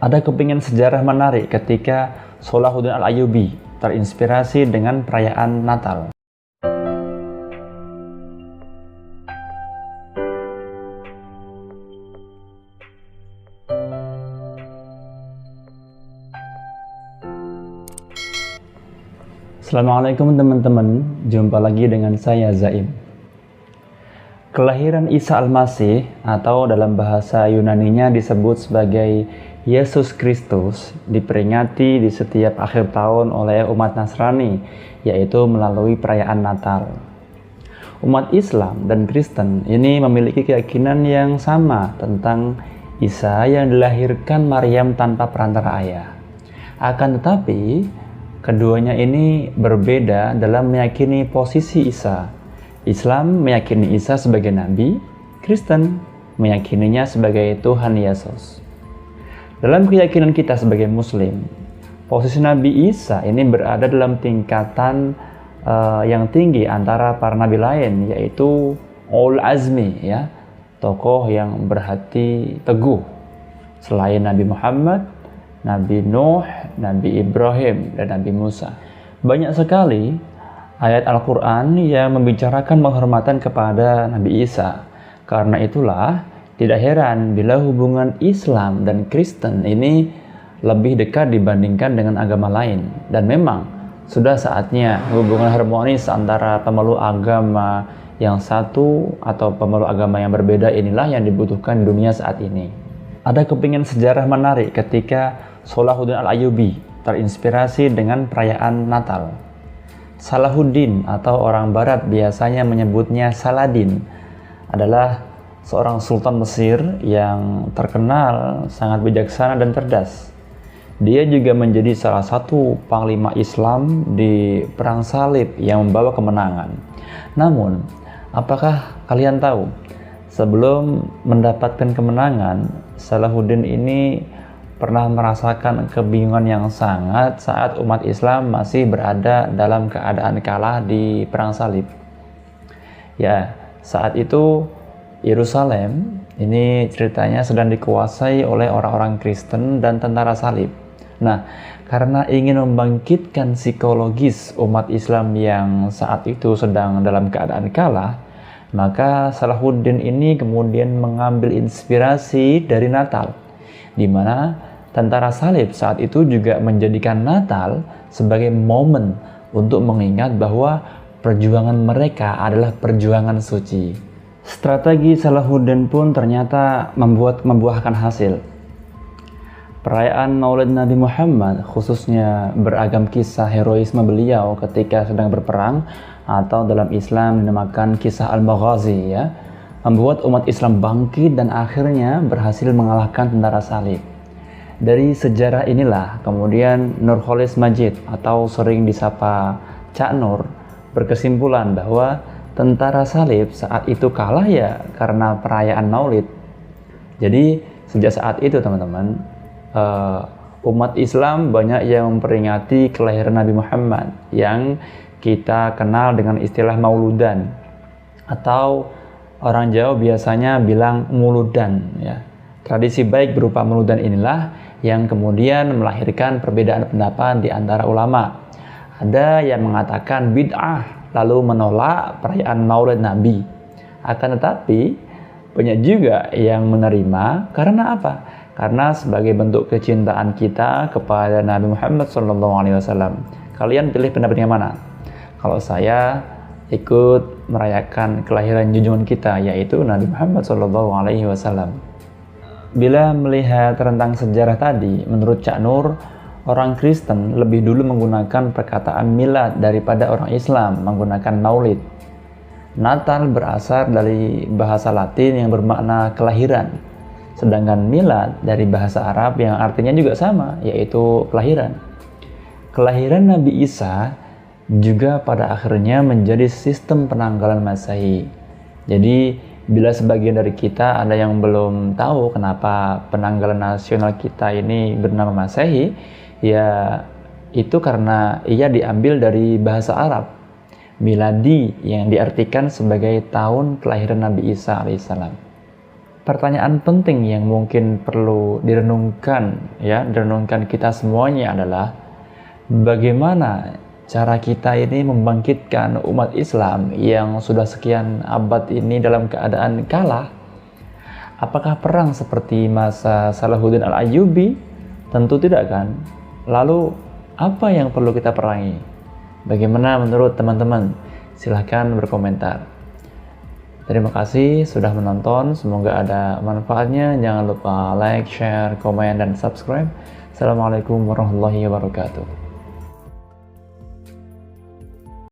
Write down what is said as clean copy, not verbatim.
Ada kepingin sejarah menarik ketika Salahuddin Al-Ayyubi terinspirasi dengan perayaan Natal. Assalamualaikum teman-teman, jumpa lagi dengan saya Zaim. Kelahiran Isa Al-Masih atau dalam bahasa Yunaninya disebut sebagai Yesus Kristus diperingati di setiap akhir tahun oleh umat Nasrani, yaitu melalui perayaan Natal. Umat Islam dan Kristen ini memiliki keyakinan yang sama tentang Isa yang dilahirkan Maryam tanpa perantara ayah. Akan tetapi, keduanya ini berbeda dalam meyakini posisi Isa. Islam meyakini Isa sebagai nabi, Kristen meyakininya sebagai Tuhan Yesus. Dalam keyakinan kita sebagai Muslim, posisi Nabi Isa ini berada dalam tingkatan yang tinggi antara para nabi lain, yaitu Ulul Azmi, ya, tokoh yang berhati teguh. Selain Nabi Muhammad, Nabi Nuh, Nabi Ibrahim, dan Nabi Musa. Banyak sekali ayat Al-Quran yang membicarakan penghormatan kepada Nabi Isa. Karena itulah tidak heran bila hubungan Islam dan Kristen ini lebih dekat dibandingkan dengan agama lain. Dan memang sudah saatnya hubungan harmonis antara pemeluk agama yang satu atau pemeluk agama yang berbeda inilah yang dibutuhkan dunia saat ini. Ada kepingin sejarah menarik ketika Salahuddin Al-Ayyubi terinspirasi dengan perayaan Natal. Salahuddin atau orang barat biasanya menyebutnya Saladin adalah seorang sultan Mesir yang terkenal sangat bijaksana dan cerdas. Dia juga menjadi salah satu panglima Islam di perang salib yang membawa kemenangan. Namun, apakah kalian tahu, sebelum mendapatkan kemenangan, Salahuddin ini pernah merasakan kebingungan yang sangat saat umat Islam masih berada dalam keadaan kalah di perang salib. Ya, saat itu Yerusalem ini ceritanya sedang dikuasai oleh orang-orang Kristen dan tentara salib. Nah, karena ingin membangkitkan psikologis umat Islam yang saat itu sedang dalam keadaan kalah, maka Salahuddin ini kemudian mengambil inspirasi dari Natal, di mana tentara salib saat itu juga menjadikan Natal sebagai momen untuk mengingat bahwa perjuangan mereka adalah perjuangan suci. Strategi Salahuddin pun ternyata membuahkan hasil. Perayaan Maulid Nabi Muhammad, khususnya beragam kisah heroisme beliau ketika sedang berperang atau dalam Islam dinamakan kisah Al-Maghazi, ya, membuat umat Islam bangkit dan akhirnya berhasil mengalahkan tentara salib. Dari sejarah inilah kemudian Nurholis Majid atau sering disapa Cak Nur berkesimpulan bahwa tentara salib saat itu kalah ya karena perayaan Maulid. Jadi sejak saat itu teman-teman, umat Islam banyak yang memperingati kelahiran Nabi Muhammad yang kita kenal dengan istilah Mauludan, atau orang Jawa biasanya bilang Muludan, ya. Tradisi baik berupa Muludan inilah yang kemudian melahirkan perbedaan pendapat di antara ulama. Ada yang mengatakan bid'ah, lalu menolak perayaan Maulid Nabi. Akan tetapi, banyak juga yang menerima karena apa? Karena sebagai bentuk kecintaan kita kepada Nabi Muhammad SAW. Kalian pilih pendapat yang mana? Kalau saya ikut merayakan kelahiran junjungan kita, yaitu Nabi Muhammad SAW. Bila melihat tentang sejarah tadi, menurut Cak Nur, orang Kristen lebih dulu menggunakan perkataan milad daripada orang Islam menggunakan maulid. Natal berasal dari bahasa Latin yang bermakna kelahiran, sedangkan milad dari bahasa Arab yang artinya juga sama, yaitu kelahiran. Kelahiran Nabi Isa juga pada akhirnya menjadi sistem penanggalan Masehi. Jadi, bila sebagian dari kita ada yang belum tahu kenapa penanggalan nasional kita ini bernama Masehi, ya itu karena ia diambil dari bahasa Arab, miladi, yang diartikan sebagai tahun kelahiran Nabi Isa alaihissalam. pertanyaan penting yang mungkin perlu direnungkan direnungkan kita semuanya adalah bagaimana cara kita ini membangkitkan umat Islam yang sudah sekian abad ini dalam keadaan kalah. Apakah perang seperti masa Salahuddin Al-Ayyubi? Tentu tidak kan? Lalu apa yang perlu kita perangi? Bagaimana menurut teman-teman? Silahkan berkomentar. Terima kasih sudah menonton, semoga ada manfaatnya. Jangan lupa like, share, komen, dan subscribe. Assalamualaikum warahmatullahi wabarakatuh.